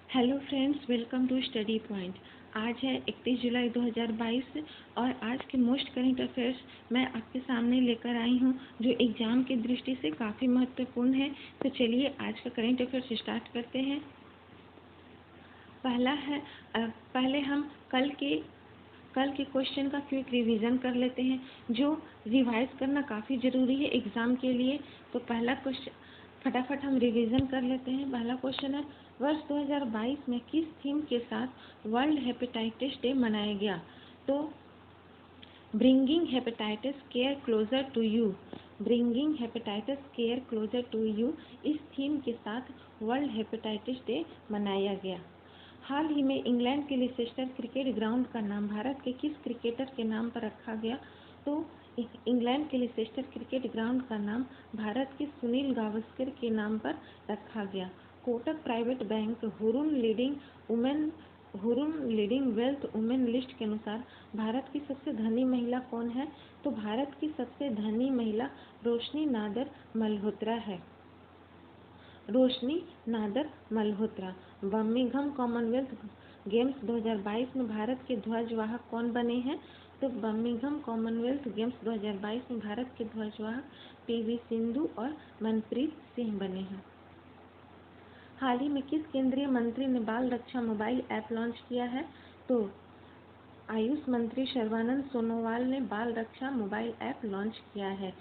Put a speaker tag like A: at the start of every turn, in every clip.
A: Hello friends, welcome to study point. आज है 31 जुलाई 2022 और आज के मोस्ट करेंट अफेयर्स मैं आपके सामने लेकर आई हूं जो एग्ज़ाम की दृष्टि से काफ़ी महत्वपूर्ण है। तो चलिए आज का करेंट अफेयर्स स्टार्ट करते हैं। पहले हम कल के क्वेश्चन का क्विक रिवीजन कर लेते हैं जो रिवाइज करना काफ़ी ज़रूरी है एग्ज़ाम के लिए। तो पहला क्वेश्चन फटाफट हम रिवीजन कर लेते हैं। पहला क्वेश्चन है, वर्ष 2022 में किस थीम के साथ वर्ल्ड हेपेटाइटिस डे मनाया गया? तो bringing hepatitis care closer to you, bringing hepatitis care closer to you इस थीम के साथ वर्ल्ड हेपेटाइटिस डे मनाया गया। हाल ही में इंग्लैंड के लिसेस्टर क्रिकेट ग्राउंड का नाम भारत के किस क्रिकेटर के नाम पर रखा गया? तो इंग्लैंड के लिसेस्टर क्रिकेट ग्राउंड का नाम भारत के सुनील गावस्कर के नाम पर रखा गया। Kotak private bank Hurun leading wealth women list के अनुसार भारत की सबसे धनी महिला कौन है? तो भारत की सबसे धनी महिला रोशनी नादर मल्होत्रा है। Roshni Nadar Malhotra. Birmingham Commonwealth Games 2022 में भारत के ध्वजवाहक कौन बने हैं? तो बर्मिंघम कॉमनवेल्थ गेम्स 2022 में भारत के ध्वजवाहक पीवी सिंधु और मनप्रीत सिंह बने हैं। हाल ही में किस केंद्रीय मंत्री ने बाल रक्षा मोबाइल ऐप लॉन्च किया है? तो आयुष मंत्री सर्बानंद सोनोवाल ने बाल रक्षा मोबाइल ऐप लॉन्च किया है।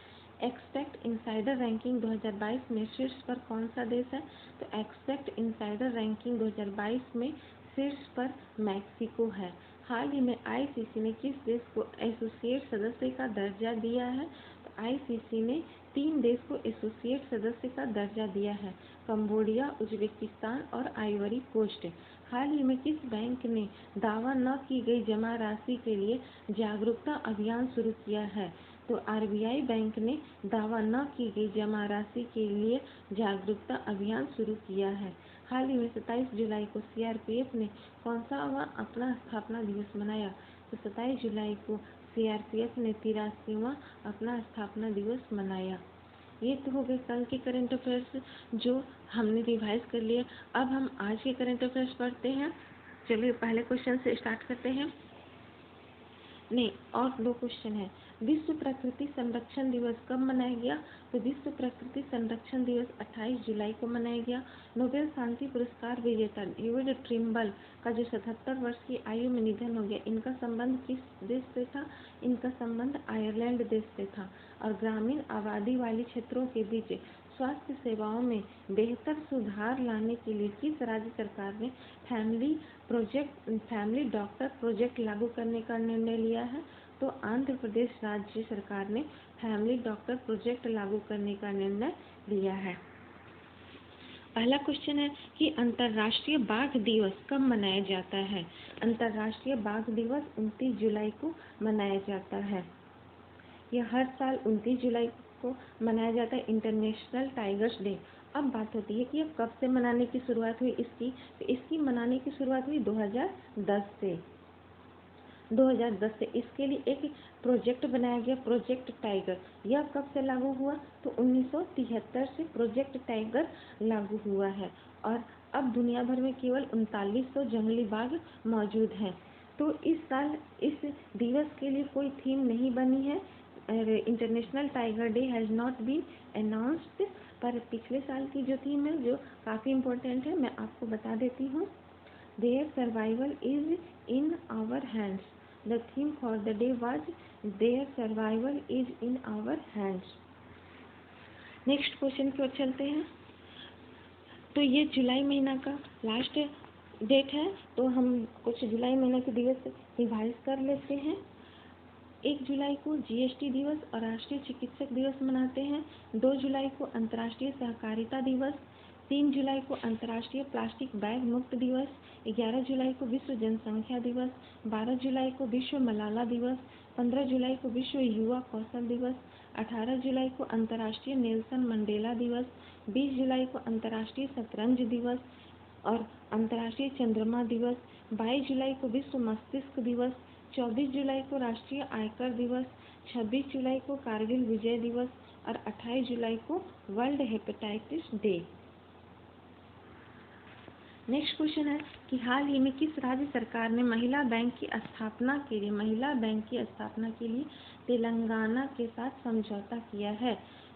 A: एक्सपेक्ट इनसाइडर रैंकिंग 2022 में शीर्ष पर कौन सा देश है? तो एक्सपेक्ट इनसाइडर रैंकिंग 2022 में शीर्ष पर मैक्सिको है। हाल ही में आईसीसी ने किस देश को एसोसिएट सदस्य का दर्जा दिया है? तो आईसीसी ने 3 देश को एसोसिएट सदस्य का दर्जा दिया है, कंबोडिया, उज्बेकिस्तान और आइवरी कोस्ट। हाल ही में किस बैंक ने दावा न की गई जमा राशि के लिए जागरूकता अभियान शुरू किया है? तो आरबीआई बैंक ने दावा न की गई जमा राशि के लिए जागरूकता अभियान शुरू किया है। हाल ही में 27 जुलाई को सीआरपीएफ ने कौन सा अपना स्थापना दिवस मनाया? तो 27 जुलाई को सीआरपीएफ ने 83वां अपना स्थापना दिवस मनाया। ये तो हो गए कल के करंट अफेयर्स जो हमने रिवाइज कर लिए। अब हम आज के करंट अफेयर्स पढ़ते हैं। चलिए पहले क्वेश्चन से स्टार्ट करते हैं। नहीं, और 2 क्वेश्चन है। विश्व प्रकृति संरक्षण दिवस कब मनाया गया? तो विश्व प्रकृति संरक्षण दिवस 28 जुलाई को मनाया गया। नोबेल शांति पुरस्कार विजेता डेविड ट्रिम्बल का जो 77 वर्ष की आयु में निधन हो गया, इनका संबंध किस देश से था? इनका संबंध आयरलैंड देश से था। और ग्रामीण आबादी वाले क्षेत्रों के बीच स्वास्थ्य सेवाओं में बेहतर सुधार लाने के लिए किस राज्य सरकार ने फैमिली डॉक्टर प्रोजेक्ट लागू करने का निर्णय लिया है? तो आंध्र प्रदेश राज्य सरकार ने फैमिली डॉक्टर प्रोजेक्ट लागू करने का निर्णय लिया है। पहला क्वेश्चन है कि अंतर्राष्ट्रीय बाघ दिवस कब मनाया जाता है? अंतर्राष्ट्रीय बाघ दिवस 29 जुलाई को मनाया जाता है। यह हर साल 29 जुलाई को मनाया जाता है, इंटरनेशनल टाइगर्स डे। अब बात होती है कि अब कब से मनाने की शुरुआत हुई इसकी? तो इसकी मनाने की शुरुआत हुई 2010 से। 2010 से इसके लिए एक प्रोजेक्ट बनाया गया, प्रोजेक्ट टाइगर। यह कब से लागू हुआ? तो 1973 से प्रोजेक्ट टाइगर लागू हुआ है। और अब दुनिया भर में केवल 3900 जंगली बाघ मौजूद हैं। तो इस साल इस दिवस के लिए कोई थीम नहीं बनी है। International tiger day has not been announced. पर पिछले साल की जो थीम है जो काफ़ी इम्पोर्टेंट है, मैं आपको बता देती हूँ। Their survival is in our hands. The theme for the day was their survival is in our hands. Next question की ओर चलते हैं। तो ये जुलाई महीना का लास्ट डेट है, तो हम कुछ जुलाई महीने के दिवस रिवाइज कर लेते हैं। 1 जुलाई को जीएसटी दिवस और राष्ट्रीय चिकित्सक दिवस मनाते हैं। 2 जुलाई को अंतर्राष्ट्रीय सहकारिता दिवस। 3 जुलाई को अंतर्राष्ट्रीय प्लास्टिक बैग मुक्त दिवस। 11 जुलाई को विश्व जनसंख्या दिवस। 12 जुलाई को विश्व मलाला दिवस। 15 जुलाई को विश्व युवा कौशल दिवस। 18 जुलाई को अंतर्राष्ट्रीय नेल्सन मंडेला दिवस। 20 जुलाई को अंतर्राष्ट्रीय शतरंज दिवस और अंतर्राष्ट्रीय चंद्रमा दिवस। 22 जुलाई को विश्व मस्तिष्क दिवस। 24 जुलाई को राष्ट्रीय आयकर दिवस। 26 जुलाई को कारगिल विजय दिवस और 28 जुलाई को world hepatitis day. Next question है कि हाल ही में किस राज्य सरकार ने महिला बैंक की स्थापना के लिए तेलंगाना के साथ समझौता किया है?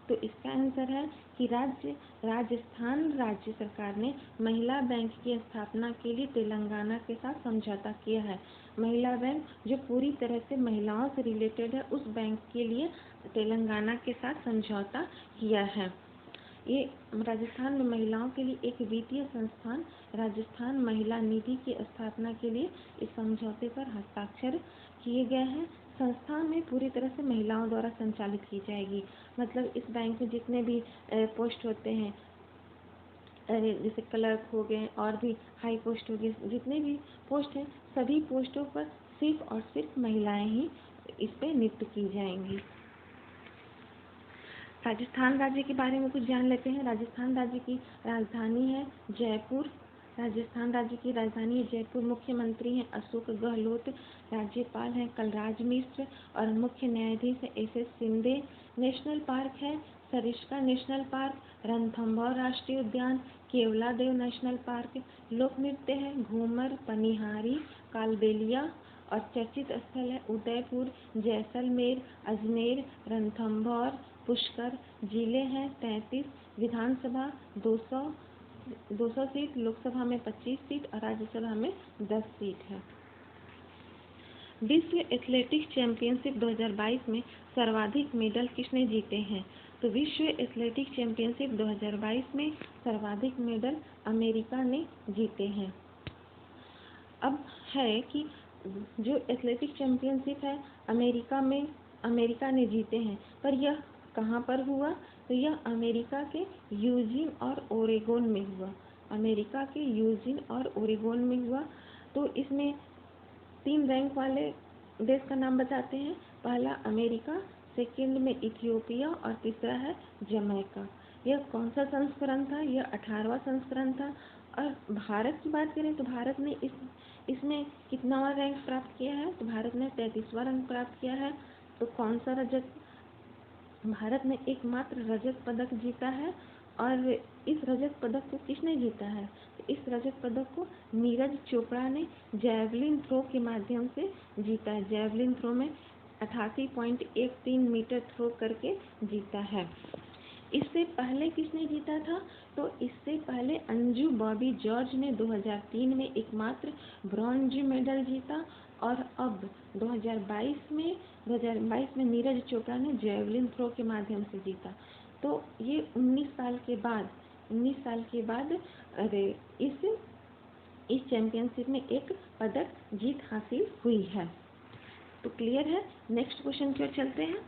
A: तो इसका आंसर है कि राजस्थान राज्य सरकार ने महिला बैंक की स्थापना के लिए तेलंगाना के साथ समझौता किया है। महिला बैंक जो पूरी तरह से महिलाओं से रिलेटेड है, उस बैंक के लिए तेलंगाना के साथ समझौता किया है। ये राजस्थान में महिलाओं के लिए एक वित्तीय संस्थान राजस्थान महिला निधि की स्थापना के लिए इस समझौते पर हस्ताक्षर किए गए हैं। संस्था में पूरी तरह से महिलाओं द्वारा संचालित की जाएगी। मतलब इस बैंक में जितने भी पोस्ट होते हैं, जैसे क्लर्क हो गए और भी हाई पोस्ट हो गए, जितने भी पोस्ट हैं सभी पोस्टों पर सिर्फ और सिर्फ महिलाएं ही इस पे नियुक्त की जाएंगी। राजस्थान राज्य के बारे में कुछ जान लेते हैं। राजस्थान राज्य की राजधानी है जयपुर। राजस्थान राज्य की राजधानी है जयपुर। मुख्यमंत्री हैं अशोक गहलोत। राज्यपाल हैं कलराज मिश्र और मुख्य न्यायाधीश है एस.एस. शिंदे। नेशनल पार्क है सरिस्का नेशनल पार्क, रणथंभौर राष्ट्रीय उद्यान, केवलादेव नेशनल पार्क। लोक नृत्य है घूमर, पनिहारी, कालबेलिया और चर्चित स्थल है उदयपुर, जैसलमेर, अजमेर, रणथंभौर, पुष्कर। जिले हैं 33, विधानसभा 200 सीट, लोकसभा में 25 सीट और राज्यसभा में 10 सीट है। विश्व एथलेटिक्स चैंपियनशिप 2022 में सर्वाधिक मेडल किसने जीते हैं? तो विश्व एथलेटिक्स चैंपियनशिप 2022 में सर्वाधिक मेडल अमेरिका ने जीते हैं। अब है कि जो एथलेटिक्स चैंपियनशिप है अमेरिका ने जीते हैं, पर यह कहाँ पर हुआ? तो यह अमेरिका के यूजीन और ओरेगोन में हुआ। अमेरिका के यूजीन और ओरेगोन में हुआ। तो इसमें 3 रैंक वाले देश का नाम बताते हैं। पहला अमेरिका, सेकंड में इथियोपिया और तीसरा है जमैका। यह कौन सा संस्करण था? यह 18वां संस्करण था। और भारत की बात करें तो भारत ने इसमें कितनावां रैंक प्राप्त किया है? तो भारत ने 33वां रैंक प्राप्त किया है। तो कौन सा भारत ने एकमात्र रजत पदक जीता है। और इस रजत पदक को किसने जीता है? इस रजत पदक को नीरज चोपड़ा ने जैवलिन थ्रो के माध्यम से जीता है। जैवलिन थ्रो में 88.13 मीटर थ्रो करके जीता है। इससे पहले किसने जीता था? तो इससे पहले अंजू बॉबी जॉर्ज ने 2003 में एकमात्र ब्रॉन्ज मेडल जीता। और अब 2022 में नीरज चोपड़ा ने जैवलिन थ्रो के माध्यम से जीता। तो ये 19 साल के बाद इस चैंपियनशिप में एक पदक जीत हासिल हुई है। तो क्लियर है। नेक्स्ट क्वेश्चन की ओर चलते हैं।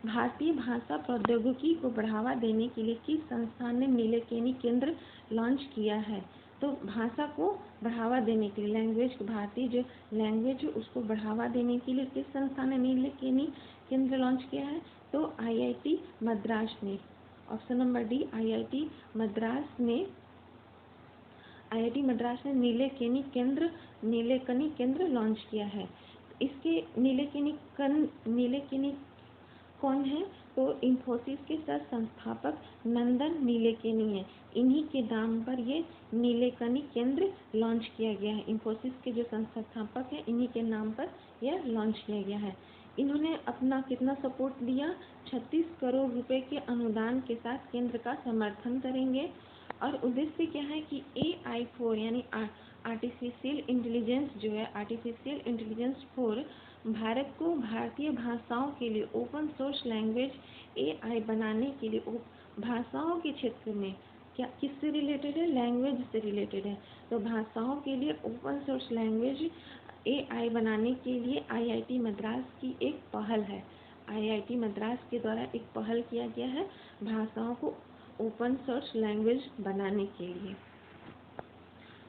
A: भारतीय भाषा प्रौद्योगिकी को बढ़ावा देने के लिए किस संस्थान ने नीलेकेनी केंद्र लॉन्च किया है? तो भाषा को बढ़ावा देने के लिए भारतीय जो लैंग्वेज है उसको बढ़ावा देने के लिए किस संस्थान ने नीलेकेनी केंद्र लॉन्च किया है? तो IIT मद्रास ने। Option number D IIT Madras ने नीलेकेनी केंद्र लॉन्च किया है। इसके नीलेकेनी कौन है? तो इंफोसिस के सह संस्थापक नंदन नीलेकेनी है। इन्हीं के नाम पर ये नीलेकेनी केंद्र लॉन्च किया गया है। इंफोसिस के जो संस्थापक हैं इन्हीं के नाम पर यह लॉन्च किया गया है। इन्होंने अपना कितना सपोर्ट दिया? 36 करोड़ रुपए के अनुदान के साथ केंद्र का समर्थन करेंगे। और उद्देश्य क्या है कि AI4 यानी आर्टिफिशियल इंटेलिजेंस 4 भारत को भारतीय भाषाओं के लिए ओपन सोर्स लैंग्वेज AI बनाने के लिए भाषाओं के क्षेत्र में किससे रिलेटेड है? लैंग्वेज से रिलेटेड है। तो भाषाओं के लिए ओपन सोर्स लैंग्वेज AI बनाने के लिए IIT मद्रास की एक पहल है। IIT मद्रास के द्वारा एक पहल किया गया है भाषाओं को ओपन सोर्स लैंग्वेज बनाने के लिए।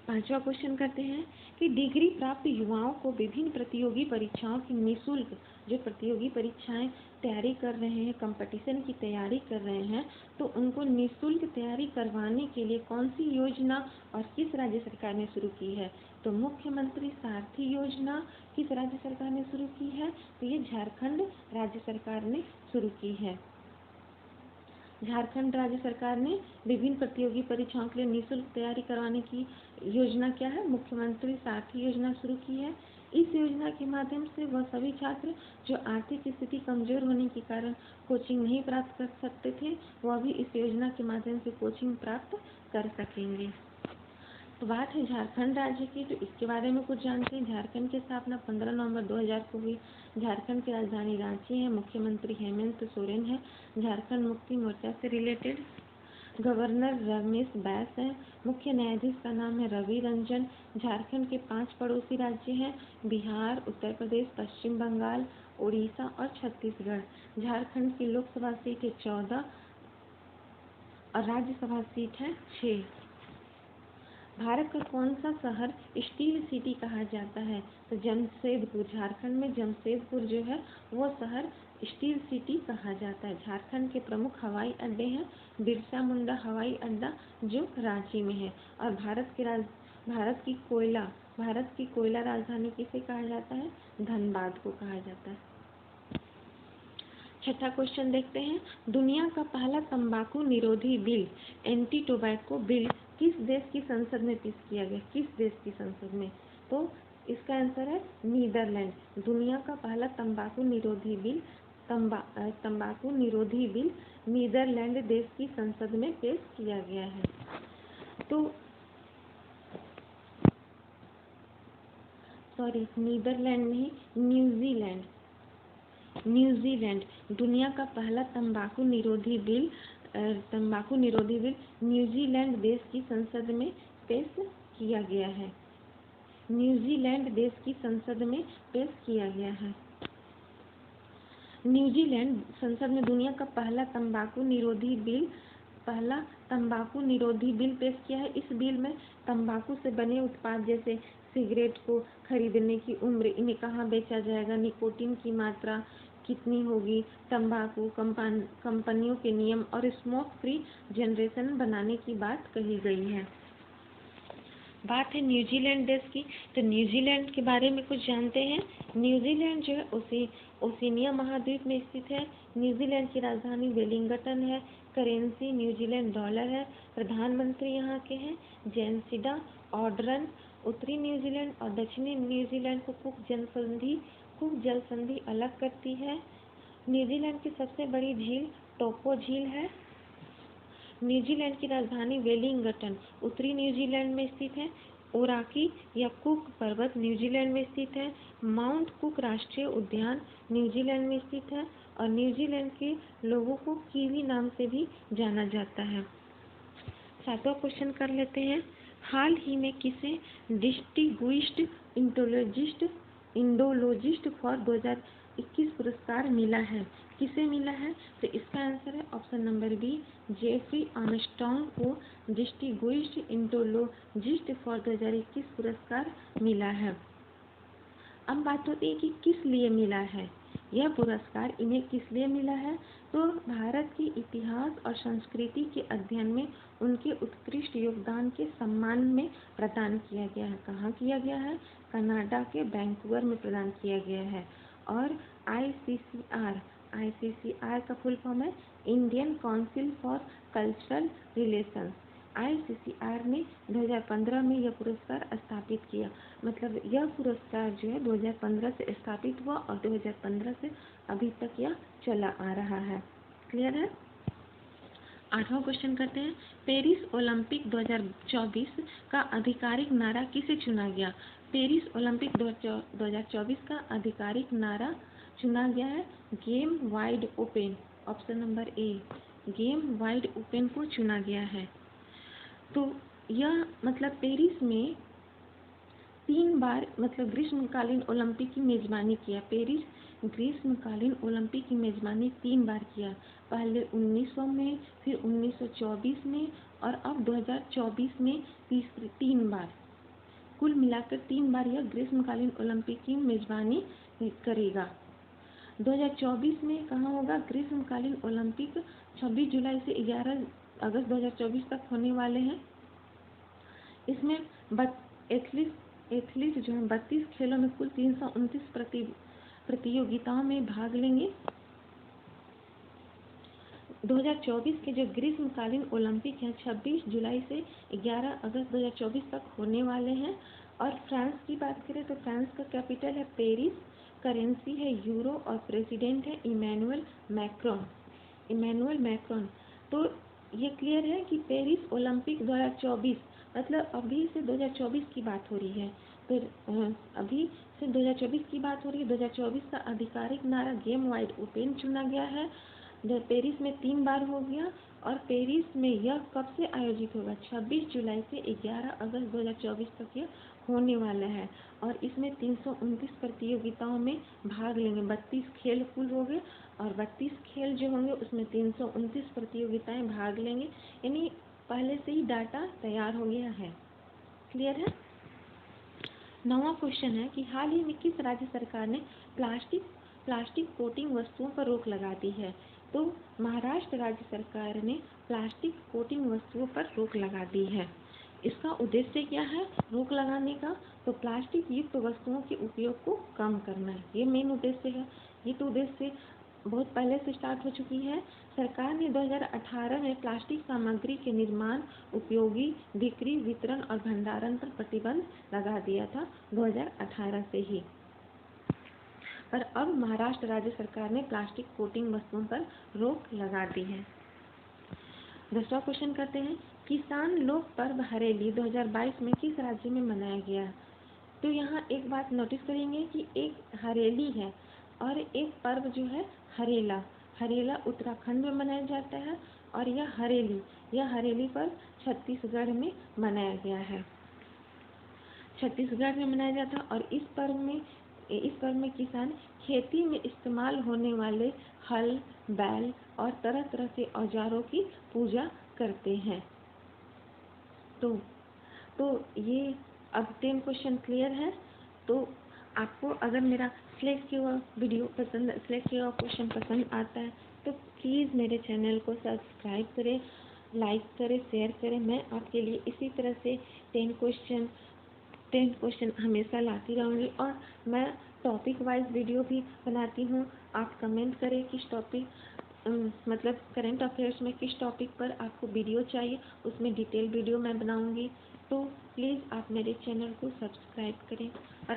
A: 5वां क्वेश्चन करते हैं कि डिग्री प्राप्त युवाओं को विभिन्न प्रतियोगी परीक्षाओं की निःशुल्क जो प्रतियोगी परीक्षाएं तैयारी कर रहे हैं, कंपटीशन की तैयारी कर रहे हैं, तो उनको निःशुल्क तैयारी करवाने के लिए कौन सी योजना और किस राज्य सरकार ने शुरू की है? तो मुख्यमंत्री सारथी योजना किस राज्य सरकार ने शुरू की है? तो ये झारखंड राज्य सरकार ने शुरू की है। झारखंड राज्य सरकार ने विभिन्न प्रतियोगी परीक्षाओं के लिए निःशुल्क तैयारी करवाने की योजना क्या है? मुख्यमंत्री सारथी योजना शुरू की है। इस योजना के माध्यम से वह सभी छात्र जो आर्थिक स्थिति कमजोर होने के कारण कोचिंग नहीं प्राप्त कर सकते थे, वह भी इस योजना के माध्यम से कोचिंग प्राप्त कर सकेंगे। तो बात है झारखंड राज्य की, तो इसके बारे में कुछ जानते हैं। झारखंड की स्थापना 15 नवंबर 2000 को हुई। झारखंड की राजधानी रांची है। मुख्यमंत्री हेमंत सोरेन है। झारखंड मुक्ति मोर्चा से रिलेटेड गवर्नर रमेश बैस है। मुख्य न्यायाधीश का नाम है रवि रंजन। झारखंड के 5 पड़ोसी राज्य हैं, बिहार, उत्तर प्रदेश, पश्चिम बंगाल, उड़ीसा और छत्तीसगढ़। झारखंड की लोकसभा सीट है 14 और राज्यसभा सीट है 6। भारत का कौन सा शहर स्टील सिटी कहा जाता है? तो जमशेदपुर। झारखंड में जमशेदपुर जो है वो शहर स्टील सिटी कहा जाता है। झारखंड के प्रमुख हवाई अड्डे हैं बिरसा मुंडा हवाई अड्डा जो रांची में है। और भारत की कोयला राजधानी किसे कहा जाता है? धनबाद को कहा जाता है। छठा क्वेश्चन देखते हैं। दुनिया का पहला तंबाकू निरोधी बिल, एंटी टोबैको बिल, किस देश की संसद में पेश किया गया? किस देश की संसद में? तो इसका आंसर है नीदरलैंड। दुनिया का पहला तंबाकू निरोधी बिल नीदरलैंड देश की संसद में पेश किया गया है। तो नीदरलैंड नहीं, न्यूजीलैंड। दुनिया का पहला तंबाकू निरोधी बिल न्यूजीलैंड देश की संसद में पेश किया गया है। न्यूजीलैंड देश की संसद में पेश किया गया है। न्यूजीलैंड संसद में दुनिया का पहला तंबाकू निरोधी बिल पेश किया है। इस बिल में तंबाकू से बने उत्पाद जैसे सिगरेट को खरीदने की उम्र, इन्हें कहाँ बेचा जाएगा, निकोटीन की मात्रा कितनी होगी, तंबाकू कंपनियों के नियम और स्मोक फ्री जनरेशन बनाने की बात कही गई है। बात है न्यूजीलैंड देश की, तो न्यूजीलैंड के बारे में कुछ जानते हैं। न्यूजीलैंड जो है ओशिनिया महाद्वीप में स्थित है। न्यूजीलैंड की राजधानी वेलिंगटन है। करेंसी न्यूजीलैंड डॉलर है। प्रधानमंत्री यहाँ के हैं जेसिंडा आर्डर्न। उत्तरी न्यूजीलैंड और दक्षिणी न्यूजीलैंड को कुक जल संधि अलग करती है। न्यूजीलैंड की सबसे बड़ी झील टोपो झील है। न्यूजीलैंड की राजधानी वेलिंगटन उत्तरी न्यूजीलैंड में स्थित है। ओराकी या कुक पर्वत न्यूजीलैंड में स्थित है। माउंट कुक राष्ट्रीय उद्यान न्यूजीलैंड में स्थित है। और न्यूजीलैंड के लोगों को कीवी नाम से भी जाना जाता है। 7वां क्वेश्चन कर लेते हैं। हाल ही में किसे डिस्टिंग्विश्ड इंडोलॉजिस्ट फॉर 2021 पुरस्कार मिला है? किसे मिला है? तो इसका आंसर है option number B, Jeffrey Armstrong को डिस्टिंग्विश्ड इंडोलॉजिस्ट फॉर 2021 पुरस्कार मिला है। अब बात होती है कि किस लिए मिला है यह पुरस्कार, इन्हें किस लिए मिला है? तो भारत के इतिहास और संस्कृति के अध्ययन में उनके उत्कृष्ट योगदान के सम्मान में प्रदान किया गया है। कहाँ किया गया है? कनाडा के वैंकूवर में प्रदान किया गया है। और आईसीसीआर का फुल फॉर्म है Indian council for cultural relations. ICCR ने 2015 में यह पुरस्कार स्थापित किया। मतलब यह पुरस्कार जो है 2015 से स्थापित हुआ और 2015 से अभी तक यह चला आ रहा है। क्लियर है? 8वां क्वेश्चन करते हैं। पेरिस ओलंपिक 2024 का आधिकारिक नारा किसे चुना गया? पेरिस ओलंपिक 2024 का आधिकारिक नारा चुना गया है game wide open. Option number A, game wide open को चुना गया है। तो यह मतलब पेरिस में 3 बार मतलब ग्रीष्मकालीन ओलंपिक की मेजबानी किया। पेरिस ग्रीष्मकालीन ओलंपिक की मेजबानी 3 बार किया। पहले 1900 में, फिर 1924 में और अब 2024 में 3 बार। कुल मिलाकर 3 बार यह ग्रीष्मकालीन ओलंपिक की मेजबानी करेगा। 2024 में कहाँ होगा? ग्रीष्मकालीन ओलंपिक 26 जुलाई से 11 अगस्त 2024 तक होने वाले हैं। इसमें एथलीट जो है 32 खेलों में कुल 329 प्रतियोगिताओं में भाग लेंगे। 2024 के जो ग्रीष्मकालीन ओलंपिक हैं 26 जुलाई से 11 अगस्त 2024 तक होने वाले हैं। और फ्रांस की बात करें तो फ्रांस का कैपिटल है पेरिस, करेंसी है यूरो और प्रेसिडेंट है इमैनुअल मैक्रोन। तो ये क्लियर है कि पेरिस ओलंपिक 2024 मतलब अभी से 2024 की बात हो रही है। तो अभी से 2024 की बात हो रही है। 2024 का आधिकारिक नारा गेम वाइड ओपन चुना गया है। पेरिस में 3 बार हो गया। और पेरिस में यह कब से आयोजित होगा? 26 जुलाई से 11 अगस्त 2024 तक यह होने वाला है। और इसमें 329 प्रतियोगिताओं में भाग लेंगे। 32 खेल कुल हो गए और 32 खेल जो होंगे उसमें 329 प्रतियोगिताएं भाग लेंगे। यानी पहले से ही डाटा तैयार हो गया है। क्लियर है? 9वां क्वेश्चन है कि हाल ही में किस राज्य सरकार ने प्लास्टिक कोटिंग वस्तुओं पर रोक लगा दी है? तो महाराष्ट्र राज्य सरकार ने प्लास्टिक कोटिंग वस्तुओं पर रोक लगा दी है। इसका उद्देश्य क्या है रोक लगाने का? तो प्लास्टिक युक्त वस्तुओं के उपयोग को कम करना है, ये मेन उद्देश्य है। ये तो उद्देश्य बहुत पहले से स्टार्ट हो चुकी है। सरकार ने 2018 में प्लास्टिक सामग्री के निर्माण, उपयोगी, बिक्री, वितरण और भंडारण पर प्रतिबंध लगा दिया था 2018 से ही। पर अब महाराष्ट्र राज्य सरकार ने प्लास्टिक कोटिंग वस्तुओं पर रोक लगा दी है। 10वां क्वेश्चन करते हैं, किसान लोक पर्व हरेली 2022 में किस राज्य में मनाया गया? तो यहाँ एक बात नोटिस करेंगे कि एक हरेली है और एक पर्व जो है हरेला उत्तराखंड में मनाया जाता है। और यह हरेली पर्व छत्तीसगढ़ में मनाया गया है। छत्तीसगढ़ में मनाया जाता है। और इस पर्व में किसान खेती में इस्तेमाल होने वाले हल, बैल और तरह तरह के औजारों की पूजा करते हैं। तो ये अब 10 क्वेश्चन क्लियर है। तो आपको अगर मेरा सिलेक्ट किया हुआ क्वेश्चन पसंद आता है तो प्लीज़ मेरे चैनल को सब्सक्राइब करें, लाइक करें, शेयर करें। मैं आपके लिए इसी तरह से 10 क्वेश्चन हमेशा लाती रहूँगी। और मैं टॉपिक वाइज वीडियो भी बनाती हूँ। आप कमेंट करें किस टॉपिक मतलब करंट अफेयर्स में किस टॉपिक पर आपको वीडियो चाहिए, उसमें डिटेल वीडियो मैं बनाऊँगी। तो प्लीज़ आप मेरे चैनल को सब्सक्राइब करें और